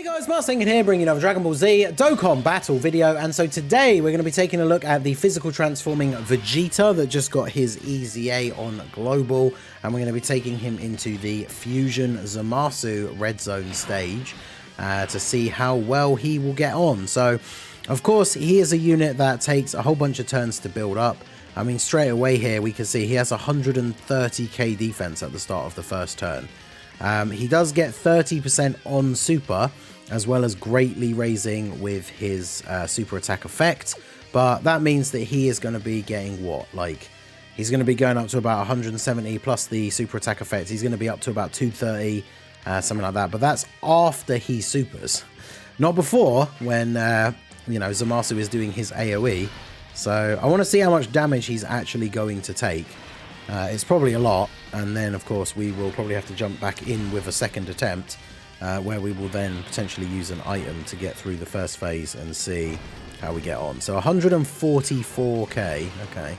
Guys, Marsing here, bringing you another Dragon Ball Z Dokkan battle video, and so today we're going to be taking a look at the physical transforming Vegeta that just got his EZA on Global, and we're going to be taking him into the Fusion ZAMASU Red Zone stage to see how well he will get on. So, of course, he is a unit that takes a whole bunch of turns to build up. I mean, straight away here we can see he has 130k defense at the start of the first turn. He does get 30% on super, as well as greatly raising with his super attack effect, but that means that he is going to be getting what? Like, he's going to be going up to about 170 plus the super attack effect. He's going to be up to about 230, something like that, but that's after he supers, not before, when you know, ZAMASU is doing his AoE. So I want to see how much damage he's actually going to take. It's probably a lot, and then of course we will probably have to jump back in with a second attempt, where we will then potentially use an item to get through the first phase and see how we get on. So 144k, okay.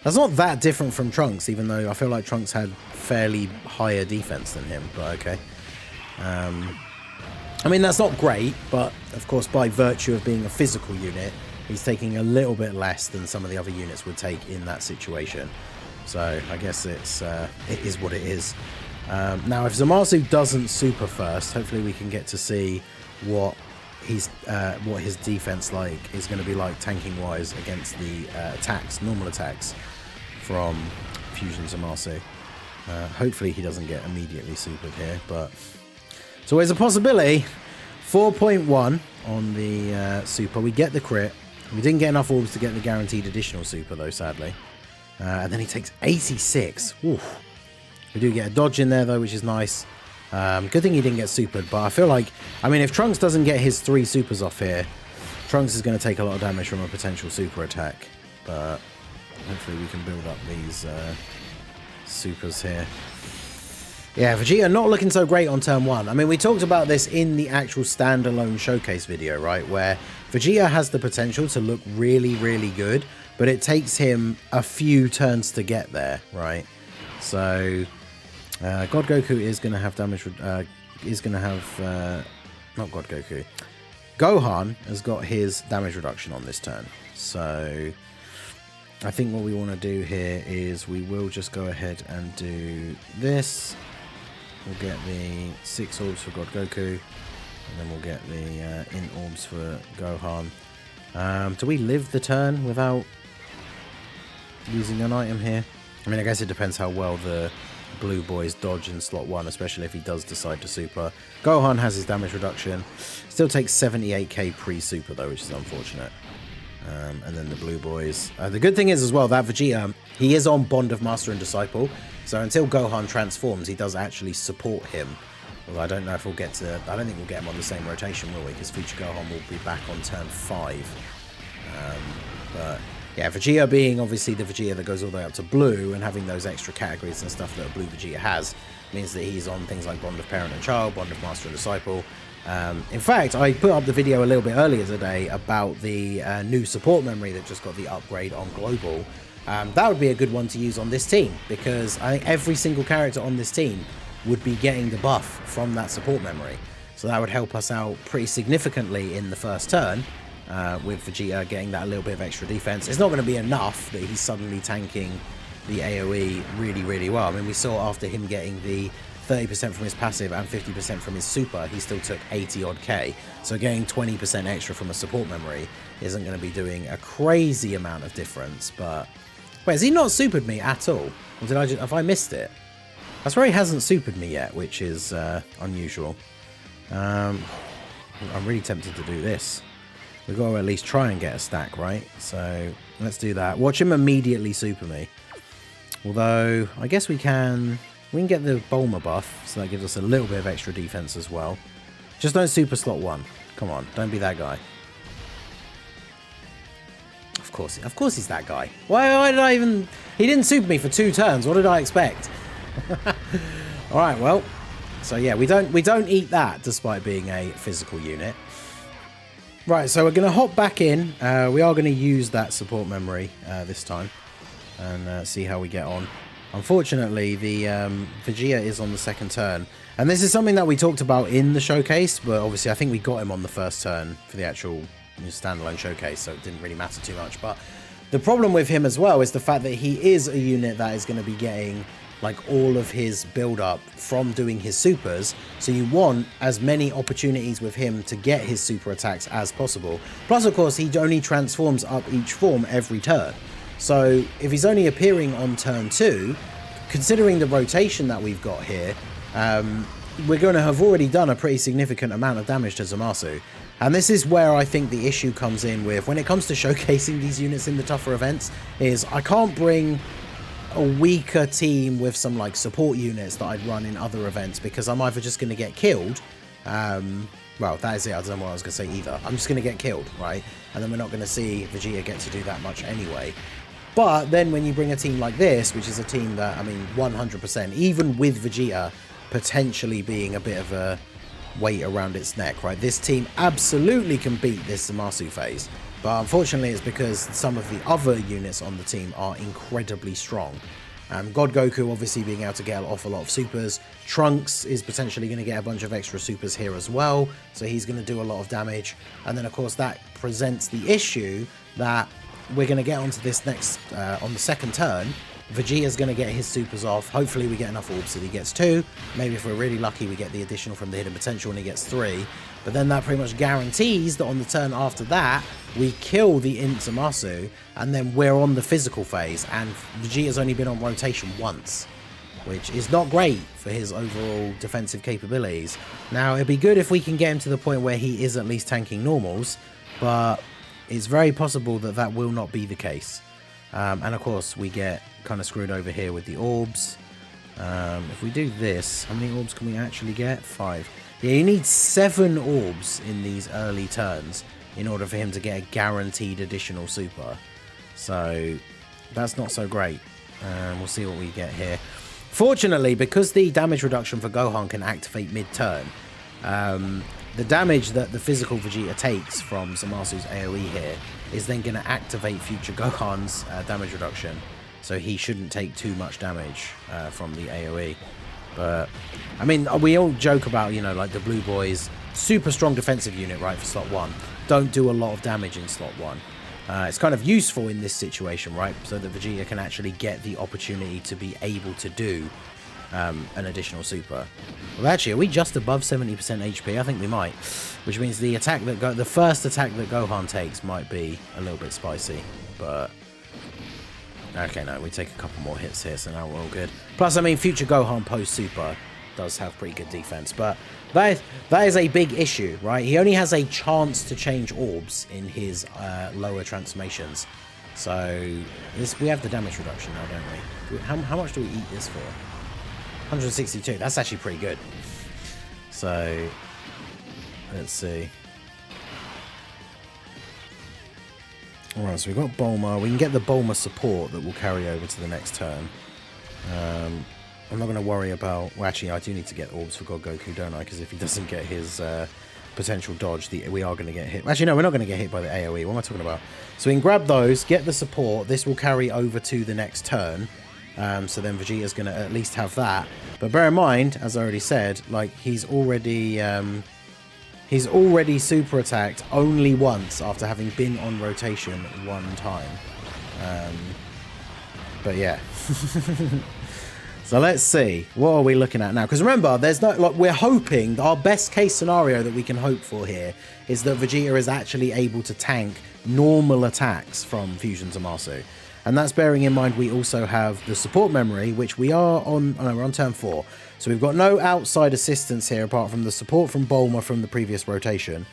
That's not that different from Trunks, even though I feel like Trunks had fairly higher defense than him, but okay. I mean, that's not great, but of course by virtue of being a physical unit, he's taking a little bit less than some of the other units would take in that situation. So I guess it is what it is. Now, if ZAMASU doesn't super first, hopefully we can get to see what his defense is going to be like tanking wise against the normal attacks from Fusion ZAMASU. Hopefully he doesn't get immediately supered here, but it's always a possibility. 4.1 on the super. We get the crit. We didn't get enough orbs to get the guaranteed additional super though, sadly. And then he takes 86. Oof. We do get a dodge in there though, which is nice. Good thing he didn't get supered, but I feel like, I mean, if Trunks doesn't get his 3 supers off here, Trunks is going to take a lot of damage from a potential super attack. But hopefully we can build up these supers here. Yeah, Vegeta not looking so great on turn 1. I mean, we talked about this in the actual standalone showcase video, right? Where Vegeta has the potential to look really, really good, but it takes him a few turns to get there, right? So, God Goku is going to have damage, is going to have, not God Goku. Gohan has got his damage reduction on this turn. So, I think what we want to do here is we will just go ahead and do this. We'll get the 6 orbs for God Goku, and then we'll get the int orbs for Gohan. Do we live the turn without using an item here? I mean, I guess it depends how well the blue boys dodge in slot 1, especially if he does decide to super. Gohan has his damage reduction. Still takes 78k pre-super though, which is unfortunate. And then the blue boys. The good thing is as well that Vegeta, he is on Bond of Master and Disciple. So until Gohan transforms, he does actually support him. Well, I don't know if we'll get to... I don't think we'll get him on the same rotation, will we? Because future Gohan will be back on turn 5. But yeah, Vegeta being obviously the Vegeta that goes all the way up to blue and having those extra categories and stuff that a blue Vegeta has means that he's on things like Bond of Parent and Child, Bond of Master and Disciple. In fact, I put up the video a little bit earlier today about the new support memory that just got the upgrade on Global. That would be a good one to use on this team, because I think every single character on this team would be getting the buff from that support memory. So that would help us out pretty significantly in the first turn, with Vegeta getting that little bit of extra defense. It's not going to be enough that he's suddenly tanking the AoE really, really well. I mean, we saw after him getting the 30% from his passive and 50% from his super, he still took 80 odd K. So getting 20% extra from a support memory isn't going to be doing a crazy amount of difference. But wait, has he not supered me at all? Or did I just, have I missed it? I swear he hasn't supered me yet, which is unusual. I'm really tempted to do this. We've got to at least try and get a stack, right? So let's do that. Watch him immediately super me. Although I guess we can get the Bulma buff, so that gives us a little bit of extra defense as well. Just don't super slot 1. Come on, don't be that guy. Of course he's that guy. Why did I even... He didn't super me for 2 turns. What did I expect? Alright, well. So yeah, we don't eat that despite being a physical unit. Right, so we're going to hop back in. We are going to use that support memory this time and see how we get on. Unfortunately, the Vegeta is on the second turn. And this is something that we talked about in the showcase, but obviously I think we got him on the first turn for the actual standalone showcase, so it didn't really matter too much. But the problem with him as well is the fact that he is a unit that is going to be getting like all of his build up from doing his supers, so you want as many opportunities with him to get his super attacks as possible. Plus, of course, he only transforms up each form every turn. So if he's only appearing on turn 2, considering the rotation that we've got here, we're going to have already done a pretty significant amount of damage to ZAMASU. And this is where I think the issue comes in with, when it comes to showcasing these units in the tougher events, is I can't bring a weaker team with some like support units that I'd run in other events, because I'm either just going to get killed, well, that is it, I don't know what I was going to say either. I'm just going to get killed, right? And then we're not going to see Vegeta get to do that much anyway. But then when you bring a team like this, which is a team that, I mean, 100%, even with Vegeta potentially being a bit of a weight around its neck, right? This team absolutely can beat this ZAMASU phase. But unfortunately, it's because some of the other units on the team are incredibly strong. God Goku obviously being able to get off a lot of supers. Trunks is potentially going to get a bunch of extra supers here as well, so he's going to do a lot of damage. And then, of course, that presents the issue that we're going to get onto this next, on the second turn. Vegeta's going to get his supers off. Hopefully we get enough orbs that he gets 2. Maybe if we're really lucky we get the additional from the hidden potential and he gets 3. But then that pretty much guarantees that on the turn after that, we kill the Int ZAMASU, and then we're on the physical phase. And Vegeta's only been on rotation once, which is not great for his overall defensive capabilities. Now, it'd be good if we can get him to the point where he is at least tanking normals, but it's very possible that that will not be the case. And of course, we get kind of screwed over here with the orbs. If we do this, how many orbs can we actually get? 5. Yeah, you need 7 orbs in these early turns in order for him to get a guaranteed additional super. So that's not so great. We'll see what we get here. Fortunately, because the damage reduction for Gohan can activate mid-turn, the damage that the physical Vegeta takes from ZAMASU's AoE here is then going to activate future Gohan's damage reduction. So he shouldn't take too much damage from the AoE. But, I mean, we all joke about, you know, like the Blue Boys, super strong defensive unit, right, for slot 1. Don't do a lot of damage in slot 1. It's kind of useful in this situation, right, so that Vegeta can actually get the opportunity to be able to do an additional super. Well, actually, are we just above 70% HP? I think we might, which means the attack that the first attack that Gohan takes might be a little bit spicy, but okay, no, we take a couple more hits here, so now we're all good. Plus, I mean, future Gohan post super does have pretty good defense, but that is a big issue, right? He only has a chance to change orbs in his lower transformations. So we have the damage reduction now, don't we? How much do we eat this for? 162. That's actually pretty good. So let's see. Alright, so we've got Bulma. We can get the Bulma support that will carry over to the next turn. I'm not going to worry about... Well, actually, I do need to get orbs for God Goku, don't I? Because if he doesn't get his potential dodge, we are going to get hit. Actually, no, we're not going to get hit by the AoE. What am I talking about? So we can grab those, get the support. This will carry over to the next turn. So then Vegeta's going to at least have that. But bear in mind, as I already said, like he's already super attacked only once after having been on rotation 1 time. But yeah. So let's see. What are we looking at now? Because remember, there's no, like, we're hoping, our best case scenario that we can hope for here is that Vegeta is actually able to tank normal attacks from Fusion ZAMASU. And that's bearing in mind we also have the support memory, which we are on, oh no, we're on turn 4. So we've got no outside assistance here apart from the support from Bulma from the previous rotation.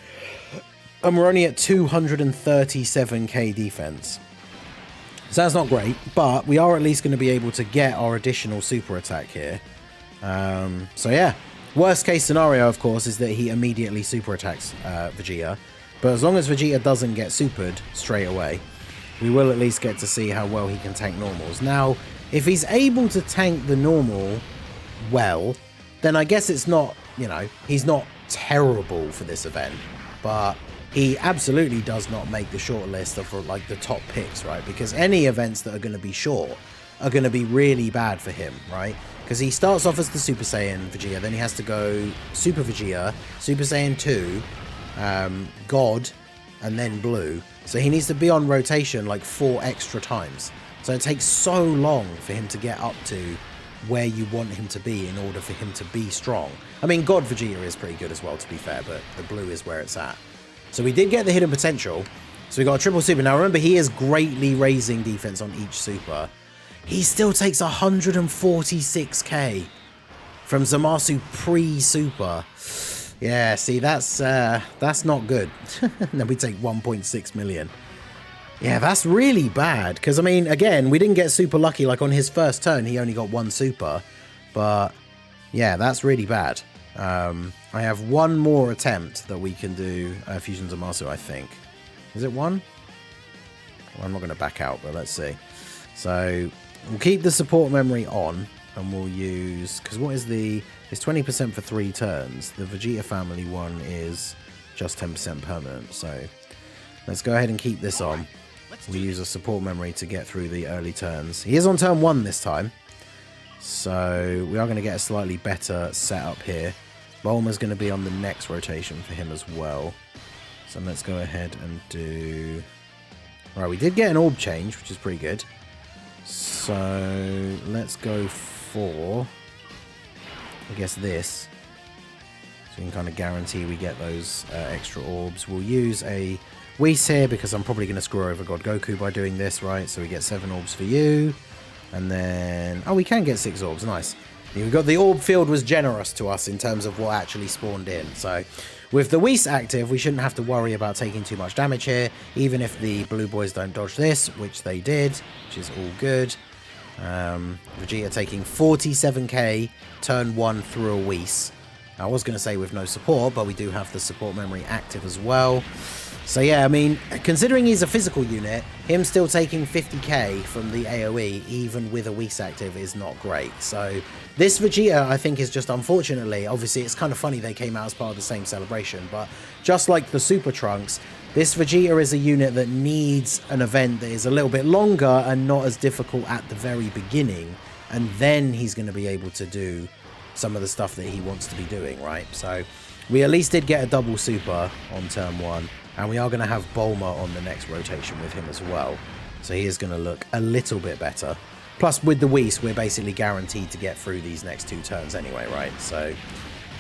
And we're only at 237k defense. So that's not great, but we are at least going to be able to get our additional super attack here. So yeah, worst case scenario, of course, is that he immediately super attacks Vegeta. But as long as Vegeta doesn't get supered straight away, we will at least get to see how well he can tank normals. Now, if he's able to tank the normal well, then I guess it's not, you know, he's not terrible for this event, but he absolutely does not make the short list of like the top picks, right? Because any events that are going to be short are going to be really bad for him, right? Because he starts off as the Super Saiyan Vegeta, then he has to go Super Vegeta, Super Saiyan 2, God, and then Blue. So he needs to be on rotation like 4 extra times. So it takes so long for him to get up to where you want him to be in order for him to be strong. I mean, God Vegeta is pretty good as well, to be fair, but the Blue is where it's at. So we did get the hidden potential. So we got a triple super. Now remember, he is greatly raising defense on each super. He still takes 146k from ZAMASU pre-super. Yeah, see, that's not good. Then we take 1.6 million. Yeah, that's really bad. Because, I mean, again, we didn't get super lucky. Like, on his first turn, he only got 1 super. But, yeah, that's really bad. I have one more attempt that we can do Fusion ZAMASU, I think. Is it one? Well, I'm not going to back out, but let's see. So, we'll keep the support memory on. And we'll use... Because what is the... It's 20% for 3 turns. The Vegeta family one is just 10% permanent. So, let's go ahead and keep this on. We'll use a support memory to get through the early turns. He is on turn 1 this time. So, we are going to get a slightly better setup here. Bulma's going to be on the next rotation for him as well. So, let's go ahead and do... Right, we did get an orb change, which is pretty good. So, let's go for... I guess this. So, we can kind of guarantee we get those extra orbs. We'll use a... Whis here, because I'm probably going to screw over God Goku by doing this, right? So we get 7 orbs for you. And then... Oh, we can get 6 orbs. Nice. We've got the orb field was generous to us in terms of what actually spawned in. So with the Whis active, we shouldn't have to worry about taking too much damage here. Even if the blue boys don't dodge this, which they did, which is all good. Vegeta taking 47k turn 1 through a Whis. I was going to say with no support, but we do have the support memory active as well. So yeah, I mean, considering he's a physical unit, him still taking 50k from the AoE, even with a Whis active, is not great. So this Vegeta, I think, is just unfortunately, obviously it's kind of funny they came out as part of the same celebration, but just like the Super Trunks, this Vegeta is a unit that needs an event that is a little bit longer and not as difficult at the very beginning, and then he's going to be able to do some of the stuff that he wants to be doing, right? So we at least did get a double super on turn 1. And we are going to have Bulma on the next rotation with him as well. So he is going to look a little bit better. Plus, with the Whis, we're basically guaranteed to get through these next 2 turns anyway, right? So,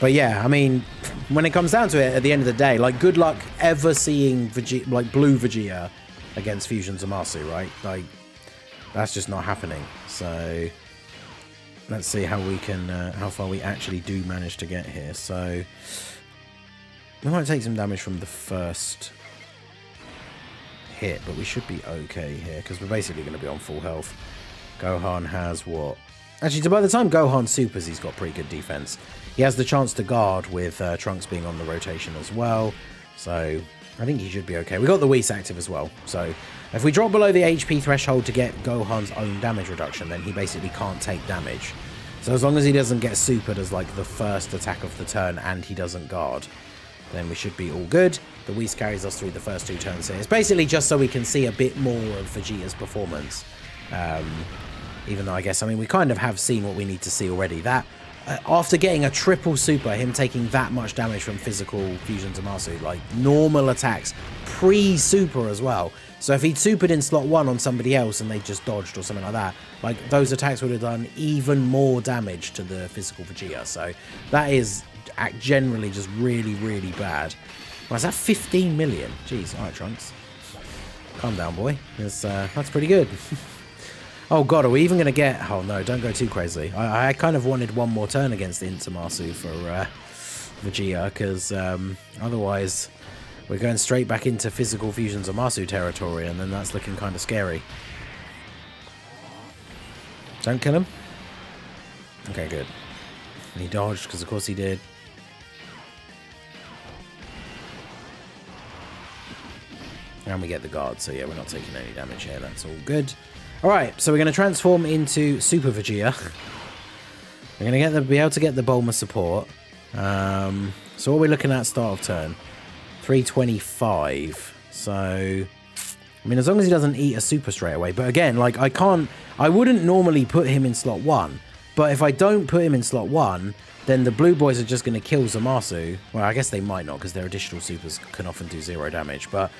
but yeah, I mean, when it comes down to it, at the end of the day, like, good luck ever seeing Vegeta, like, blue Vegeta against Fusion ZAMASU, right? Like, that's just not happening. So, let's see how we can, how far we actually do manage to get here. So... We might take some damage from the first hit, but we should be okay here, because we're basically going to be on full health. Gohan has what? Actually, by the time Gohan supers, he's got pretty good defense. He has the chance to guard with Trunks being on the rotation as well. So, I think he should be okay. We got the Whis active as well. So, if we drop below the HP threshold to get Gohan's own damage reduction, then he basically can't take damage. So, as long as he doesn't get supered as, like, the first attack of the turn and he doesn't guard, then we should be all good. The Whis carries us through the first 2 turns here. It's basically just so we can see a bit more of Vegeta's performance. Even though I guess, I mean, we kind of have seen what we need to see already. That, after getting a triple super, him taking that much damage from physical Fusion ZAMASU, like normal attacks, pre-super as well. So if he'd supered in slot 1 on somebody else and they just dodged or something like that, like those attacks would have done even more damage to the physical Vegeta. So that is... generally just really, really bad. Well, is that 15 million? Jeez, alright, Trunks. Calm down, boy. That's pretty good. Oh god, are we even going to get... Oh no, don't go too crazy. I kind of wanted one more turn against ZAMASU for Vegeta, because otherwise we're going straight back into physical Fusion ZAMASU territory, and then that's looking kind of scary. Don't kill him. Okay, good. And he dodged, because of course he did. And we get the guard, so yeah, we're not taking any damage here. That's all good. Alright, so we're going to transform into Super Vegeta. We're going to be able to get the Bulma support. So what are we looking at start of turn? 325. So I mean, as long as he doesn't eat a super straight away. But again, like, I wouldn't normally put him in slot 1. But if I don't put him in slot 1, then the blue boys are just going to kill ZAMASU. Well, I guess they might not, because their additional supers can often do 0 damage. But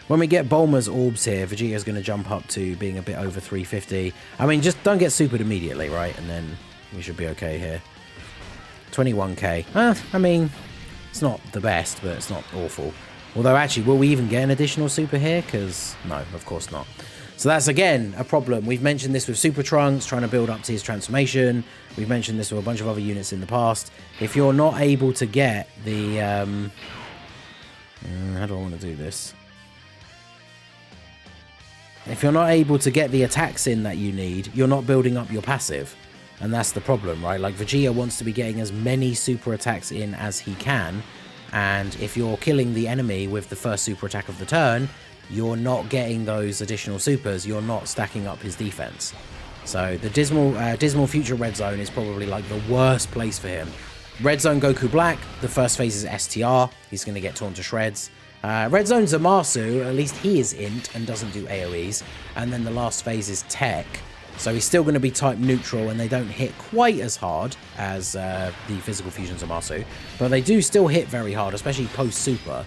when we get Bulma's orbs here, Vegeta's going to jump up to being a bit over 350. I mean, just don't get supered immediately, right? And then we should be okay here. 21k. I mean, it's not the best, but it's not awful. Although, actually, will we even get an additional super here? Because, no, of course not. So that's, again, a problem. We've mentioned this with Super Trunks, trying to build up to his transformation. We've mentioned this with a bunch of other units in the past. If you're not able to get the... how do I want to do this? If you're not able to get the attacks in that you need, you're not building up your passive. And that's the problem, right? Like, Vegeta wants to be getting as many super attacks in as he can. And if you're killing the enemy with the first super attack of the turn, you're not getting those additional supers. You're not stacking up his defense. So the Dismal Future Red Zone is probably like the worst place for him. Red Zone Goku Black, the first phase is STR. He's going to get torn to shreds. Red Zone ZAMASU, at least he is int and doesn't do AoEs. And then the last phase is Tech. So he's still going to be type neutral, and they don't hit quite as hard as the Physical Fusion ZAMASU. But they do still hit very hard, especially post-super.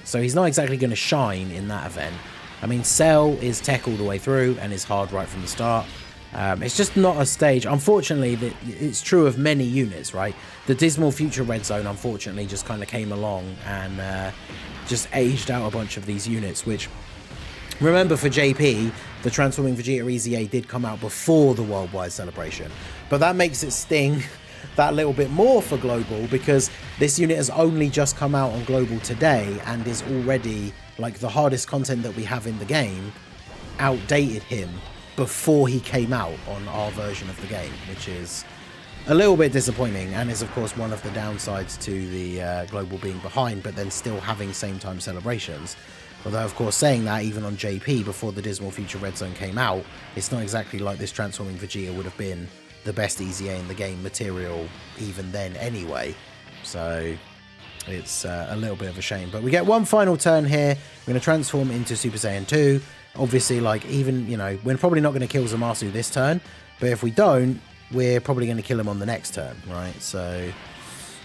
So he's not exactly going to shine in that event. I mean, Cell is Tech all the way through and is hard right from the start. It's just not a stage. Unfortunately, it's true of many units, right? The Dismal Future Red Zone, unfortunately, just kind of came along and just aged out a bunch of these units, which... Remember, for JP, the Transforming Vegeta EZA did come out before the worldwide celebration. But that makes it sting that little bit more for Global, because this unit has only just come out on Global today and is already, like, the hardest content that we have in the game outdated him before he came out on our version of the game, which is a little bit disappointing, and is, of course, one of the downsides to the Global being behind, but then still having same-time celebrations. Although, of course, saying that, even on JP, before the Dismal Future Red Zone came out, it's not exactly like this Transforming Vegeta would have been the best EZA in the game material even then anyway. So it's a little bit of a shame. But we get one final turn here. We're going to transform into Super Saiyan 2. Obviously, like, even, you know, we're probably not going to kill ZAMASU this turn. But if we don't, we're probably going to kill him on the next turn, right? So...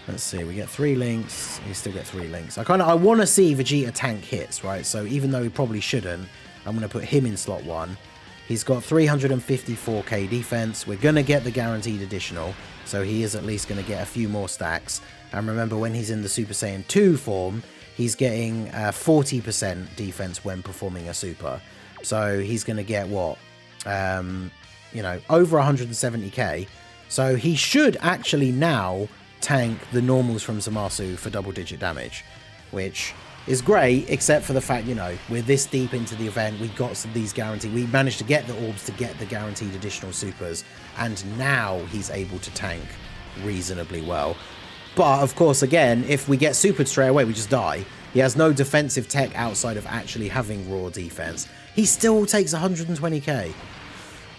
let's see, we get 3 links. We still get 3 links. I want to see Vegeta tank hits, right? So even though he probably shouldn't, I'm going to put him in slot 1. He's got 354k defense. We're going to get the guaranteed additional, so he is at least going to get a few more stacks. And remember, when he's in the Super Saiyan 2 form, he's getting 40% defense when performing a super. So he's going to get what? You know, over 170k. So he should actually now tank the normals from ZAMASU for double-digit damage, which is great, except for the fact, you know, we're this deep into the event, we got these guaranteed, we managed to get the orbs to get the guaranteed additional supers, and now he's able to tank reasonably well. But, of course, again, if we get supered straight away, we just die. He has no defensive tech outside of actually having raw defense. He still takes 120k.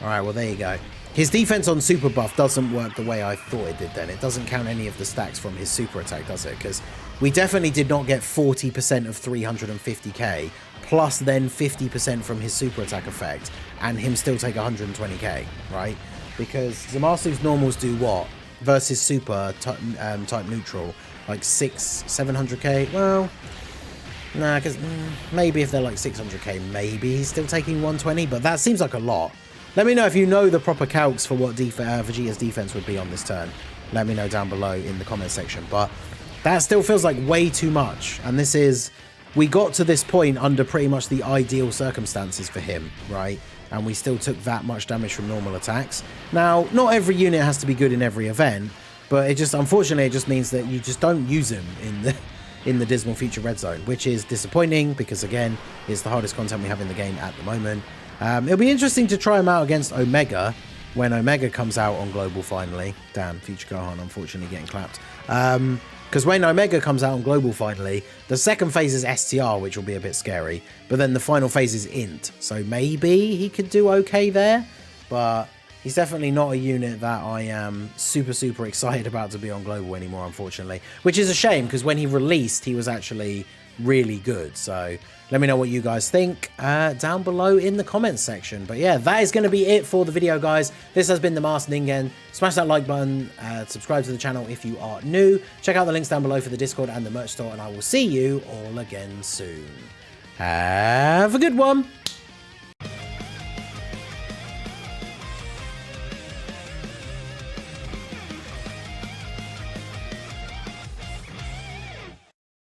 Alright, well, there you go. His defense on super buff doesn't work the way I thought it did then. It doesn't count any of the stacks from his super attack, does it? Because we definitely did not get 40% of 350k, plus then 50% from his super attack effect, and him still take 120k, right? Because ZAMASU's normals do what? Versus super type neutral, like 700k? Well, nah, because maybe if they're like 600k, maybe he's still taking 120, but that seems like a lot. Let me know if you know the proper calcs for what Vegeta's defense would be on this turn. Let me know down below in the comment section. But that still feels like way too much. And this is... we got to this point under pretty much the ideal circumstances for him, right? And we still took that much damage from normal attacks. Now, not every unit has to be good in every event, but it just, unfortunately, it just means that you just don't use him in the Dismal Future Red Zone, which is disappointing because, again, it's the hardest content we have in the game at the moment. It'll be interesting to try him out against Omega when Omega comes out on Global finally. Damn, Future Gohan unfortunately getting clapped. Because when Omega comes out on Global finally, the second phase is STR, which will be a bit scary. But then the final phase is Int. So maybe he could do okay there. But he's definitely not a unit that I am super, super excited about to be on Global anymore, unfortunately. Which is a shame, because when he released, he was actually really good. So let me know what you guys think down below in the comments section. But yeah, that is going to be it for the video, guys. This has been the Masked Ningen. Smash that like button, subscribe to the channel if you are new. Check out the links down below for the Discord and the merch store, and I will see you all again soon. Have a good one.